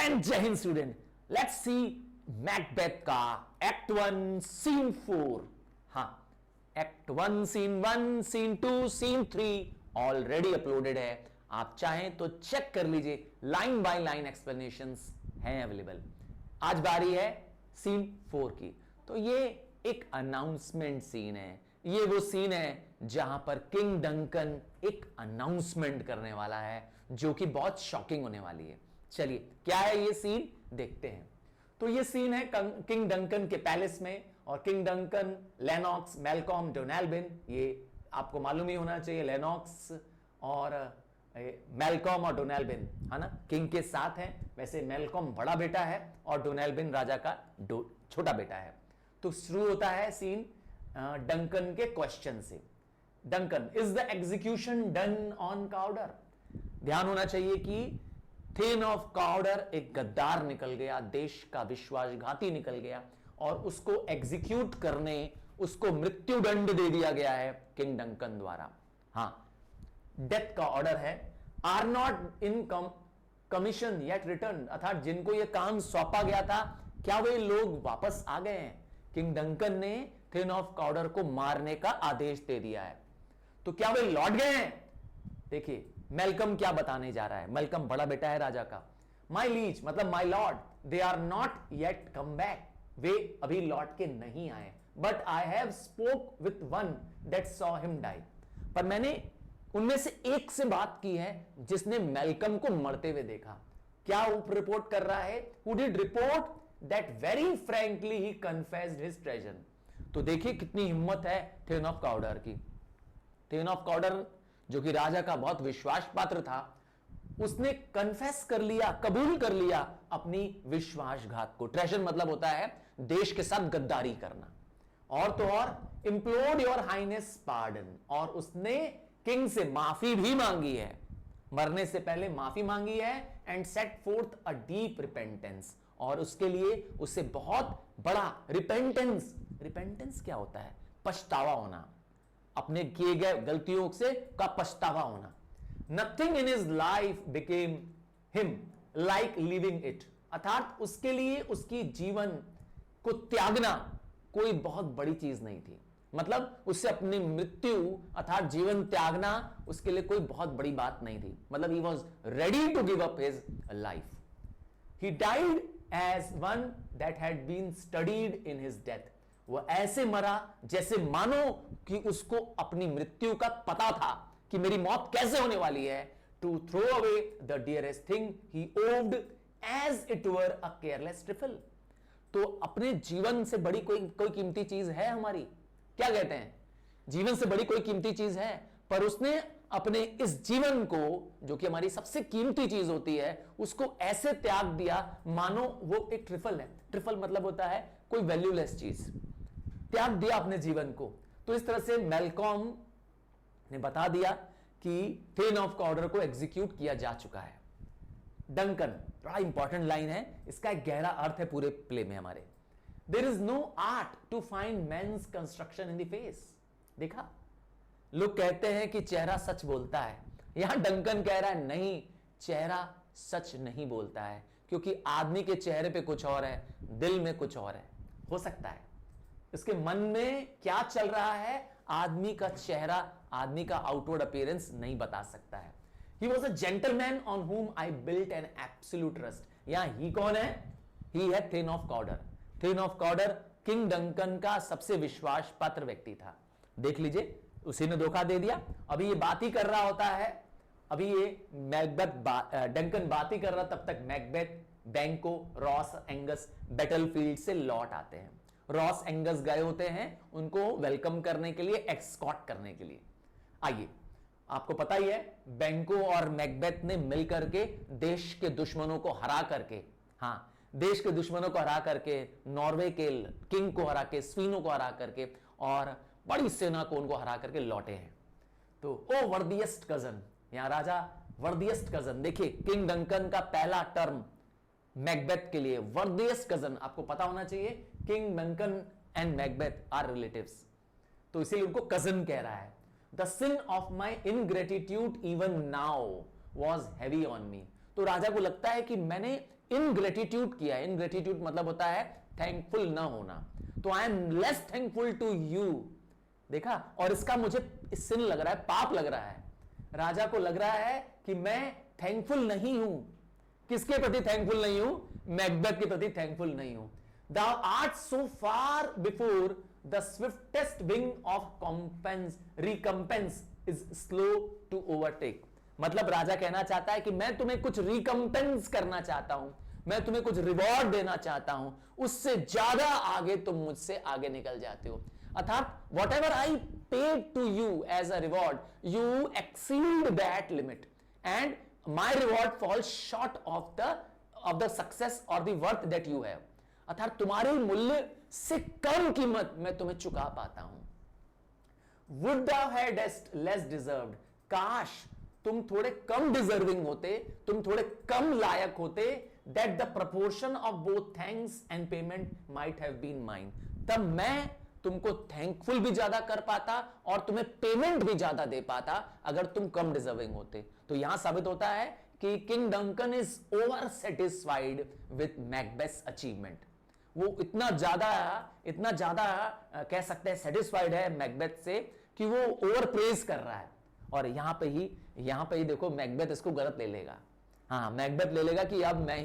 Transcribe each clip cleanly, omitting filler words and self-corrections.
And जय हिंद student, let's see Macbeth का एक्ट 1 सीन 4। हाँ, act 1 scene 1 scene 2 scene 3 already uploaded है। आप चाहें तो चेक कर लीजिए, लाइन बाय लाइन एक्सप्लेनेशंस हैं अवेलेबल। आज बारी है सीन 4 की। तो ये एक अनाउंसमेंट सीन है। ये वो सीन है जहां पर किंग डंकन एक अनाउंसमेंट करने वाला है जो कि बहुत शॉकिंग होने वाली है। चलिए, क्या है ये सीन, देखते हैं। तो ये सीन है किंग डंकन के पैलेस में, और किंग डंकन, लेनॉक्स, मेलकॉम, डोनाल्बिन, ये आपको मालूम ही होना चाहिए, लेनॉक्स और मेलकॉम और डोनाल्बिन, है ना, किंग के साथ हैं। वैसे मेलकॉम बड़ा बेटा है और डोनाल्बिन राजा का छोटा बेटा है। तो शुरू होता है सीन डंकन के क्वेश्चन से। Duncan, is the execution done on Cawdor? ध्यान होना चाहिए कि थेन ऑफ काउडर एक गद्दार निकल गया, देश का विश्वासघाती निकल गया, और उसको एग्जीक्यूट करने, उसको मृत्यु दंड दे दिया गया है किंग डंकन द्वारा। हां, डेथ का ऑर्डर है। Are not in commission yet return, अर्थात जिनको यह काम सौंपा गया था, क्या वे लोग वापस आ गए हैं? किंग डंकन ने थेन ऑफ काउडर को मारने का आदेश दे दिया है, तो क्या वे लौट गए हैं? देखिए मेलकम क्या बताने जा रहा है। मेलकम बड़ा बेटा है राजा का। माई लीज मतलब my lord, they are not yet come back, वे अभी लौट के नहीं आए। But I have spoke with one that saw him die, पर मैंने उनमें से एक से बात की है जिसने मेलकम को मरते हुए देखा। क्या रिपोर्ट कर रहा है? Who did report that very frankly he confessed his treasure. तो देखिए कितनी हिम्मत है थेन ऑफ काउडर की। थेन ऑफ काउडर जो कि राजा का बहुत विश्वास पात्र था, उसने कन्फेस कर लिया, कबूल कर लिया अपनी विश्वासघात को। ट्रेजर मतलब होता है देश के साथ गद्दारी करना। और तो और इंप्लोर योर हाइनेस पार्डन, और उसने किंग से माफी भी मांगी है, मरने से पहले माफी मांगी है। And set fourth a deep repentance, और उसके लिए उसे बहुत बड़ा रिपेंटेंस क्या होता है? पछतावा होना, अपने किए गए गलतियों से का पछतावा होना। Nothing in his life became him like living it, अर्थात उसके लिए उसकी जीवन को त्यागना कोई बहुत बड़ी चीज नहीं थी। मतलब उससे अपनी मृत्यु अर्थात जीवन त्यागना उसके लिए कोई बहुत बड़ी बात नहीं थी। मतलब he was ready to give up his life. He died as one that had been studied in his death, वह ऐसे मरा जैसे मानो कि उसको अपनी मृत्यु का पता था कि मेरी मौत कैसे होने वाली है। To throw away the dearest thing he owed as it were a careless trifle. तो अपने जीवन से बड़ी कोई कीमती चीज है हमारी? क्या कहते हैं? जीवन से बड़ी कोई कीमती चीज है, पर उसने अपने इस जीवन को, जो कि हमारी सबसे कीमती चीज होती है, उसको ऐसे त्याग दिया मानो वो एक ट्रिफल है। ट्रिफल मतलब होता है कोई वैल्यूलेस चीज, त्याग दिया अपने जीवन को। तो इस तरह से मेलकॉम ने बता दिया कि थेन ऑफ काउडर को एग्जीक्यूट किया जा चुका है। डंकन, बड़ा इंपॉर्टेंट लाइन है, इसका एक गहरा अर्थ है पूरे प्ले में हमारे। There is no art to find mind's construction in the face. देखा, लोग कहते हैं कि चेहरा सच बोलता है, यहां डंकन कह रहा है नहीं, चेहरा सच नहीं बोलता है, क्योंकि आदमी के चेहरे पे कुछ और है, दिल में कुछ और है। हो सकता है इसके मन में क्या चल रहा है, आदमी का चेहरा, आदमी का आउटवर्ड अपीयरेंस नहीं बता सकता है। He was a gentleman on whom I built an absolute trust. यहां ही कौन है? ही है thane of Cawdor. Thane of Cawdor king Duncan का सबसे विश्वास पात्र व्यक्ति था। देख लीजिए, उसी ने धोखा दे दिया। अभी ये बात ही कर रहा होता है, अभी ये मैकबेथ डंकन बात ही कर रहा, तब तक मैकबेथ, बैंको, रॉस एंगस बैटलफील्ड से लौट आते हैं। रॉस एंगस गए होते हैं उनको वेलकम करने के लिए, एक्सकॉर्ट करने के लिए। आइए, आपको पता ही है बैंको और मैकबेथ ने मिलकर के देश के दुश्मनों को हरा करके, हां, देश के दुश्मनों को हरा करके, नॉर्वे के किंग को हरा के, स्वीनो को हरा करके, और बड़ी सेना को उनको हरा करके लौटे हैं। तो ओ वर्दिएस्ट कजन, यहां राजा वर्दिएस्ट कजन। देखिए, किंग डंकन का पहला टर्म मैकबेथ के लिए वर्दिएस्ट कजन, आपको पता होना चाहिए king Duncan and Macbeth are relatives, तो इसीलिए उनको कजन कह रहा है। The sin of my ingratitude even now was heavy on me, तो राजा को लगता है कि मैंने इनग्रेटिट्यूड किया। इनग्रेटिट्यूड मतलब होता है थैंकफुल ना होना। तो I am less thankful to you. देखा, और इसका मुझे सिन लग रहा है, पाप लग रहा है। राजा को लग रहा है कि मैं थैंकफुल नहीं हूं। किसके प्रति थैंकफुल नहीं हूं? मैकबेथ के प्रति थैंकफुल नहीं हूं। Thou art so far before the swiftest wing of recompense is slow to overtake। मतलब राजा कहना चाहता है कि मैं तुम्हें कुछ रिकम्पेंस करना चाहता हूं, मैं तुम्हें कुछ रिवॉर्ड देना चाहता हूं, उससे ज्यादा आगे तुम मुझसे आगे निकल जाते हो। अर्थात whatever I paid to you as a reward, you exceed that limit and my reward fall short of the success और the worth that you have. अर्थात तुम्हारे मूल्य से कम कीमत मैं तुम्हें चुका पाता हूं। Would thou hadst less deserved, काश तुम थोड़े कम डिजर्विंग होते, तुम थोड़े कम लायक होते, that the proportion of both thanks and payment might have been mine। तब मैं तुमको थैंकफुल भी ज्यादा कर पाता और तुम्हें पेमेंट भी ज्यादा दे पाता अगर तुम कम डिजर्विंग होते। तो यहां साबित होता है कि king Duncan is over satisfied with Macbeth's achievement. वो इतना ज्यादा कह सकते हैं सेटिस्फाइड है मैकबेथ से कि वो ओवर प्रेज कर रहा है। और यहां पे ही देखो मैकबेथ इसको गलत ले लेगा। हाँ, मैकबेथ ले लेगा कि अब मैं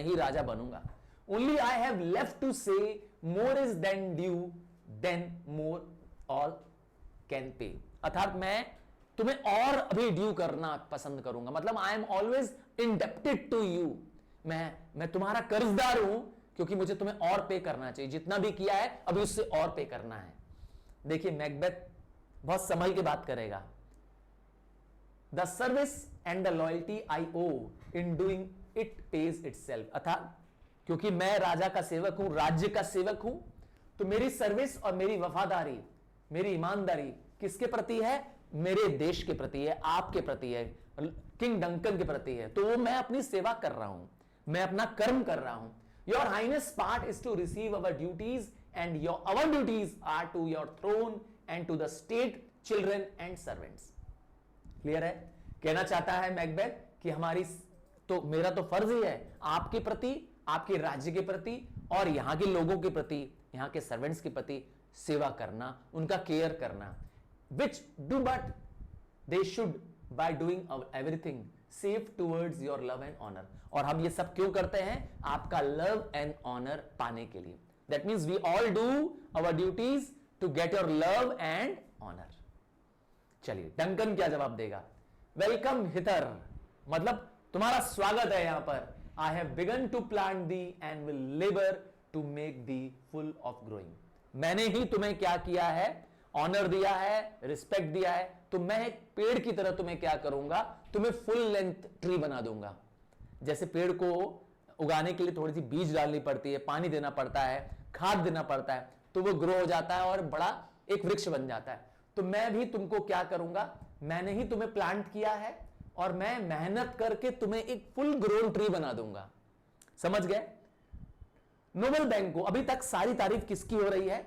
ही राजा बनूंगा। Only I have left to say more is than due than more all can pay. अर्थात मैं तुम्हें और अभी ड्यू करना पसंद करूंगा। मतलब I am always indebted to you. मैं तुम्हारा कर्जदार हूं क्योंकि मुझे तुम्हें और पे करना चाहिए। जितना भी किया है अभी उससे और पे करना है। देखिए मैकबेथ बहुत संभल के बात करेगा। The service and the loyalty I owe in doing it pays itself. अर्थात क्योंकि मैं राजा का सेवक हूं, राज्य का सेवक हूं, तो मेरी सर्विस और मेरी वफादारी, मेरी ईमानदारी किसके प्रति है? मेरे देश के प्रति है, आपके प्रति है, किंग डंकन के प्रति है। तो वो मैं अपनी सेवा कर रहा हूं, मैं अपना कर्म कर रहा हूं। Your Highness part is to receive our duties and our duties are to your throne and to the state, children and servants। Clear है? कहना चाहता है मैकबेथ कि मेरा तो फर्ज ही है आपके प्रति, आपके राज्य के प्रति और यहां के लोगों के प्रति, यहां के सर्वेंट्स के प्रति सेवा करना, उनका केयर करना। Which do but they should by doing everything save towards your love and honor। और हम ये सब क्यों करते हैं? आपका लव एंड ऑनर पाने के लिए। That means we all do our duties to get your love and honour. चलिए डंकन क्या जवाब देगा? वेलकम हितर, मतलब तुम्हारा स्वागत है यहां पर। I have begun to plant thee and will labour to make thee full of growing. मैंने ही तुम्हें क्या किया है? ऑनर दिया है, रिस्पेक्ट दिया है। तो मैं एक पेड़ की तरह तुम्हें क्या करूंगा? तुम्हें फुल लेंथ ट्री बना दूंगा। जैसे पेड़ को उगाने के लिए थोड़ी सी बीज डालनी पड़ती है, पानी देना पड़ता है, खाद देना पड़ता है, तो वो ग्रो हो जाता है और बड़ा एक वृक्ष बन जाता है। तो मैं भी तुमको क्या करूंगा? मैंने ही तुम्हें प्लांट किया है और मैं मेहनत करके तुम्हें एक फुल ग्रोन ट्री बना दूंगा। समझ गए? नोबल बैंको, अभी तक सारी तारीफ किसकी हो रही है?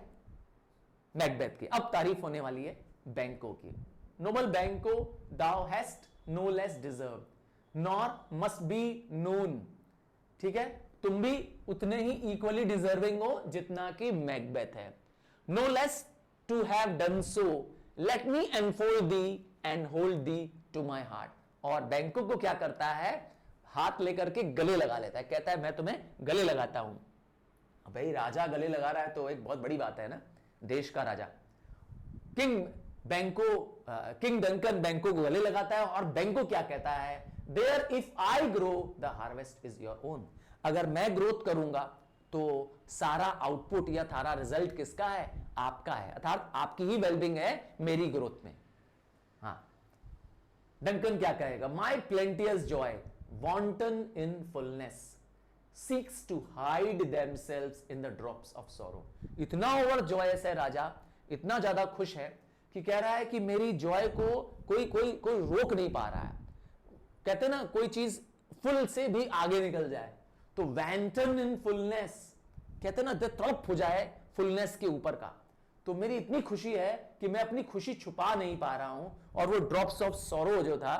मैकबेथ की। अब तारीफ होने वाली है बैंको की। Noble Banquo, thou hast no less deserve nor must be known. ठीक है, तुम भी उतने ही इक्वली डिजर्विंग हो जितना कि मैकबेथ है। No less to have done so, let me enfold thee and hold thee to my heart. और बैंको को क्या करता है? हाथ लेकर के गले लगा लेता है, कहता है मैं तुम्हें गले लगाता हूं। भाई राजा गले लगा रहा है तो एक बहुत बड़ी बात है ना, देश का राजा। किंग डंकन बैंको को गले लगाता है और बैंको क्या कहता है? There if I grow the harvest is your own. अगर मैं ग्रोथ करूंगा तो सारा आउटपुट या सारा रिजल्ट किसका है? आपका है। अर्थात आपकी ही वेलबिंग है मेरी ग्रोथ में। हाँ, डंकन क्या कहेगा? My plenteous joy wanton in fullness seeks to hide themselves in the drops of sorrow। इतना ओवर जॉयस है राजा, इतना ज्यादा खुश है कि कह रहा है कि मेरी जॉय को कोई रोक नहीं पा रहा है। कहते ना कोई चीज फुल से भी आगे निकल जाए, तो वैंटन इन फुलनेस, कहते ना तड़प हो जाए फुलनेस के ऊपर का। तो मेरी इतनी खुशी है कि मैं अपनी खुशी छुपा नहीं पा रहा हूं। और वो ड्रॉप्स ऑफ सॉरो जो था,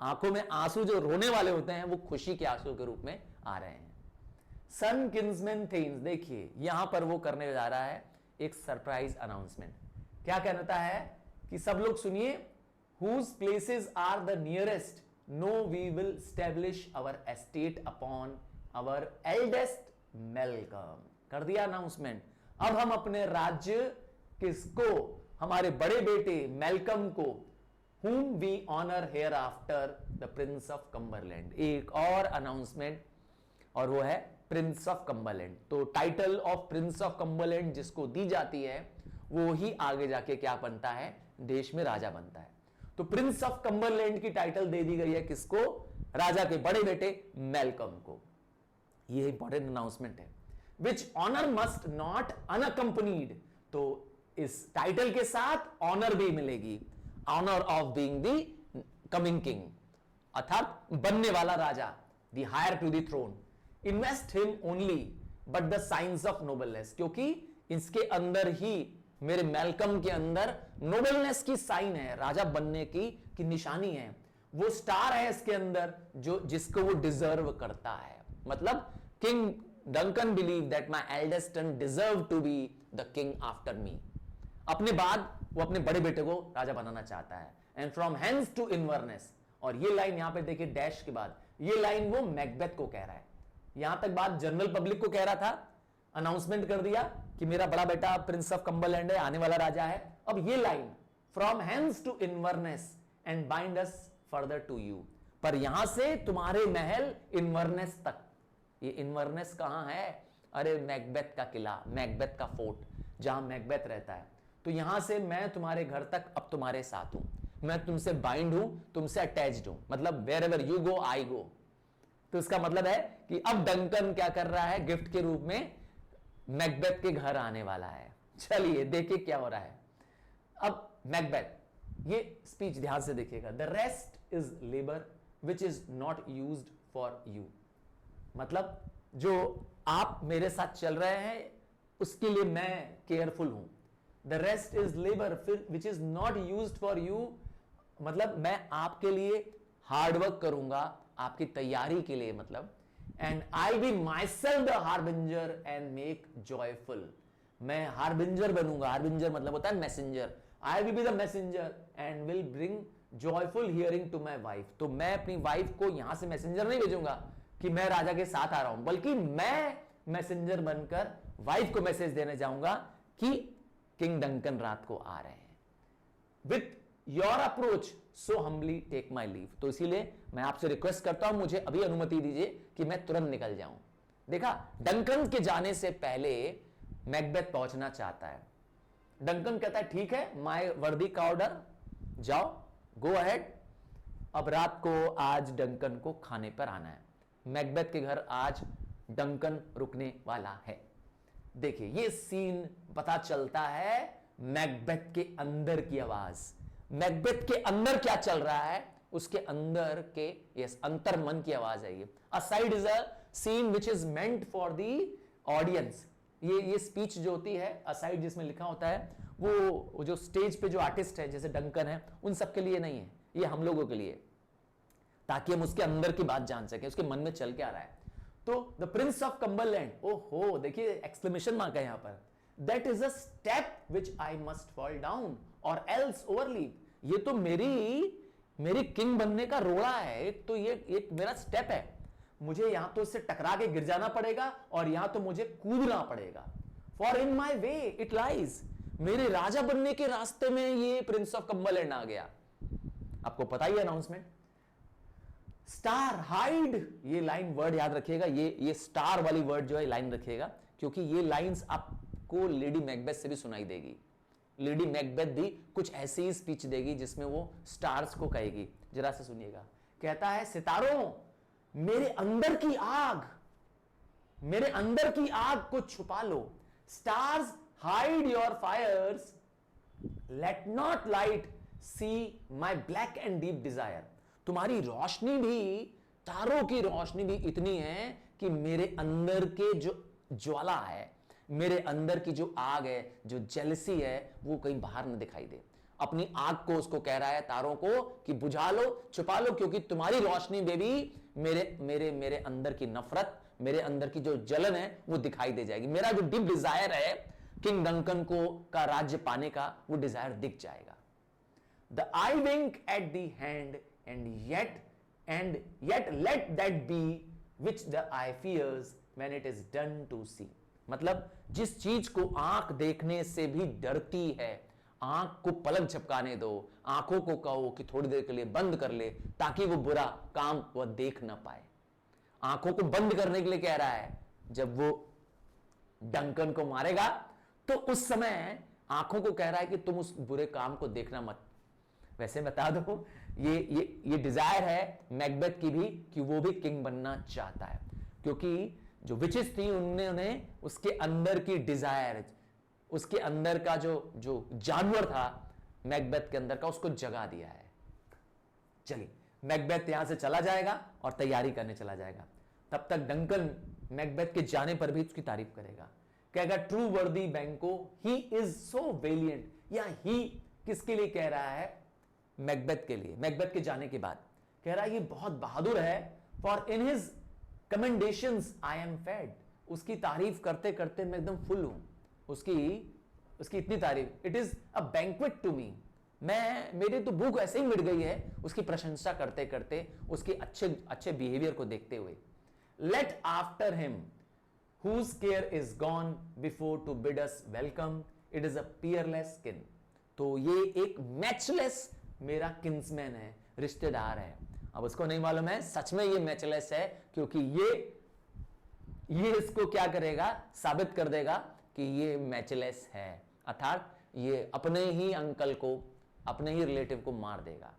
आंखों में आंसू जो रोने वाले होते हैं वो खुशी के आंसू के रूप में आ रहे हैं। सन किंग्समैन थेम्स, देखिए यहां पर वो करने जा रहा है एक सरप्राइज अनाउंसमेंट। क्या कहता है कि सब लोग सुनिए, whose places are the nearest, know we will establish our estate upon our eldest Malcolm. कर दिया अनाउंसमेंट। अब हम अपने राज्य किसको, हमारे बड़े बेटे मेलकम को, whom we honor hereafter the prince of Cumberland। एक और अनाउंसमेंट, और वो है प्रिंस ऑफ कम्बरलैंड। तो title of Prince of Cumberland जिसको दी जाती है वो ही आगे जाके क्या बनता है, देश में राजा बनता है। तो प्रिंस ऑफ कम्बरलैंड की टाइटल दे दी गई है किसको, राजा के बड़े बेटे मेलकम को। ये इंपॉर्टेंट अनाउंसमेंट है। Which honour must not unaccompanied, तो इस टाइटल के साथ ऑनर भी मिलेगी, honour of being the coming king, अर्थात बनने वाला राजा, the heir to the throne. Invest him only but the signs of nobleness, क्योंकि इसके अंदर ही, मेरे मेलकम के अंदर नोबलनेस की साइन है, राजा बनने की निशानी है, वो स्टार है इसके अंदर जो जिसको वो डिजर्व करता है। मतलब king Duncan believe that my eldest son deserve to be the king after me. अपने बाद वो अपने बड़े बेटे को राजा बनाना चाहता है। And from hence to Inverness, और ये लाइन यहां पे देखिए डैश के बाद, ये लाइन वो मैकबेथ को कह रहा है। यहां तक बात जनरल पब्लिक को कह रहा था, अनाउंसमेंट कर दिया कि मेरा बड़ा बेटा प्रिंस ऑफ कम्बरलैंड है, आने वाला राजा है। अब ये line, from hence to Inverness and bind us further to you, पर यहां से तुम्हारे महल इनवर्नेस तक। ये इनवर्नेस कहां है, अरे मैकबेथ का किला, मैकबेथ का फोर्ट, जहां मैकबेथ रहता है। तो यहां से मैं तुम्हारे घर तक अब तुम्हारे साथ हूं, मैं तुमसे बाइंड हूं, तुमसे अटैच्ड हूं, मतलब वेर एवर यू गो आई गो। तो इसका मतलब है कि अब डंकन क्या कर रहा है, गिफ्ट के रूप में मैकबेथ के घर आने वाला है। चलिए देखिए क्या हो रहा है। अब मैकबेथ, ये स्पीच ध्यान से देखिएगा, the rest is labour which is not used for you, मतलब जो आप मेरे साथ चल रहे हैं उसके लिए मैं केयरफुल हूं। The rest is labour which is not used for you, मतलब मैं आपके लिए हार्डवर्क करूंगा, आपकी तैयारी के लिए, मतलब and I be myself the harbinger and make joyful, मैं हार्बिंजर बनूंगा। हार्बिंजर मतलब होता है messenger. I will be the messenger and will bring joyful hearing to my wife, तो मैं अपनी वाइफ को यहां से मैसेंजर नहीं भेजूंगा कि मैं राजा के साथ आ रहा हूं, बल्कि मैं मैसेंजर बनकर वाइफ को मैसेज देने जाऊंगा कि किंग डंकन रात को आ रहे हैं। With your approach so humbly take my leave, तो इसीलिए मैं आपसे रिक्वेस्ट करता हूं, मुझे अभी अनुमति दीजिए कि मैं तुरंत निकल जाऊं। देखा, डंकन के जाने से पहले मैकबेथ पहुंचना चाहता है। डंकन कहता है ठीक है, माय वर्दी का ऑर्डर, जाओ, गो अहेड। अब रात को आज डंकन को खाने पर आना है। मैकबेथ के घर आज डंकन रुकने वाला है। देखिए ये सीन पता चलता है मैकबेथ के अंदर की आवाज। मैकबेथ के अंदर क्या चल रहा है, उसके अंदर के यस अंतर मन की आवाज है ये। Aside is a scene which is meant for the audience. ये स्पीच जो होती है असाइड जिसमें लिखा होता है, वो जो स्टेज पे जो आर्टिस्ट है जैसे डंकन है, उन सबके लिए नहीं है, ये हम लोगों के लिए, ताकि हम उसके अंदर की बात जान सकें, उसके मन में चल के आ रहा है। तो द प्रिंस ऑफ कम्बरलैंड, ओहो देखिए एक्सक्लेमेशन मार्क है यहां पर, that is a step which I must fall down और एल्स ओवरलीव। ये तो मेरी किंग बनने का रोड़ा है, तो ये एक मेरा स्टेप है, मुझे यहां तो इससे टकरा के गिर जाना पड़ेगा और यहां तो मुझे कूदना पड़ेगा। For in my way it lies, मेरे राजा बनने के रास्ते में ये प्रिंस ऑफ कम्बरलैंड आ गया। आपको पता ही अनाउंसमेंट, स्टार हाइड, ये लाइन वर्ड याद रखिएगा, ये स्टार वाली वर्ड जो है लाइन रखिएगा, क्योंकि ये लाइंस आपको लेडी मैकबेथ से भी सुनाई देगी। लेडी मैकबेथ भी कुछ ऐसी ही स्पीच देगी जिसमें वो स्टार्स को कहेगी। जरा से सुनिएगा, कहता है सितारों, मेरे अंदर की आग, मेरे अंदर की आग को छुपा लो। Stars hide your fires, let not light see my black and deep desire. तुम्हारी रोशनी भी, तारों की रोशनी भी इतनी है कि मेरे अंदर के जो ज्वाला है, मेरे अंदर की जो आग है, जो जेलसी है, वो कहीं बाहर न दिखाई दे। अपनी आग को उसको कह रहा है, तारों को, कि बुझा लो, छुपा लो, क्योंकि तुम्हारी रोशनी में भी मेरे मेरे मेरे अंदर की नफरत, मेरे अंदर की जो जलन है वो दिखाई दे जाएगी। मेरा जो डीप डिजायर है किंग डंकन को का राज्य पाने का, वो डिजायर दिख जाएगा। The eye wink at the hand and yet let that be which the eye fears when it is done to see. मतलब जिस चीज को आंख देखने से भी डरती है, आंख को पलक झपकाने दो, आंखों को कहो कि थोड़ी देर के लिए बंद कर ले, ताकि वो बुरा काम वह देख ना पाए। आंखों को बंद करने के लिए कह रहा है। जब वो डंकन को मारेगा तो उस समय आंखों को कह रहा है कि तुम उस बुरे काम को देखना मत। वैसे बता दो, ये डिजायर है मैकबेथ की भी कि वो भी किंग बनना चाहता है, क्योंकि जो विचेस थी उन्होंने उसके अंदर की डिजायर, उसके अंदर का जो जानवर था मैकबेथ के अंदर का, उसको जगा दिया है। चलिए, मैकबेथ यहां से चला जाएगा और तैयारी करने चला जाएगा। तब तक डंकन मैकबेथ के जाने पर भी उसकी तारीफ करेगा, कहेगा ट्रू वर्दी बैंको, ही इज सो वेलियंट। या ही किसके लिए कह रहा है? मैकबेथ के लिए। मैकबेथ के जाने के बाद कह रहा है ये बहुत बहादुर है, for in his commendations I am fed. उसकी तारीफ करते करते मैं एकदम फुल हूं, उसकी इतनी तारीफ, it is a banquet to me. मेरी तो भूख ऐसे ही मिट गई है उसकी प्रशंसा करते करते, उसके अच्छे बिहेवियर को देखते हुए। Let after him whose care is gone before to bid us welcome, it is a peerless kin। तो ये एक मैचलेस मेरा किन्समैन है, रिश्तेदार है। अब उसको नहीं मालूम है सच में ये मैचलेस है, क्योंकि ये इसको क्या करेगा, साबित कर देगा कि ये मैचलेस है, अर्थात ये अपने ही अंकल को, अपने ही रिलेटिव को मार देगा।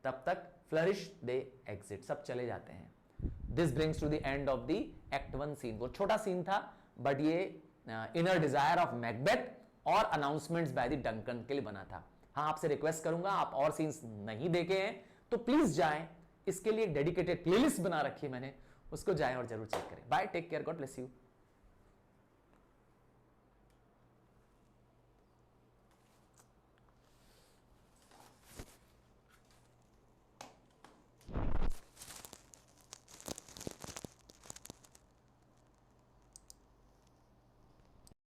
तब तक फ्लरिश दे एग्जिट, सब चले जाते हैं। This brings to the end of the act 1 scene. वो छोटा सीन था, बट ये इनर डिजायर ऑफ मैकबेथ और अनाउंसमेंट्स बाय द डंकन के लिए बना था। हाँ, आपसे रिक्वेस्ट करूंगा, आप और सीन्स नहीं देखे हैं तो प्लीज जाएं, इसके लिए डेडिकेटेड प्लेलिस्ट बना रखी है मैंने, उसको जाएं और जरूर चेक करें। Bye, take care, God bless you.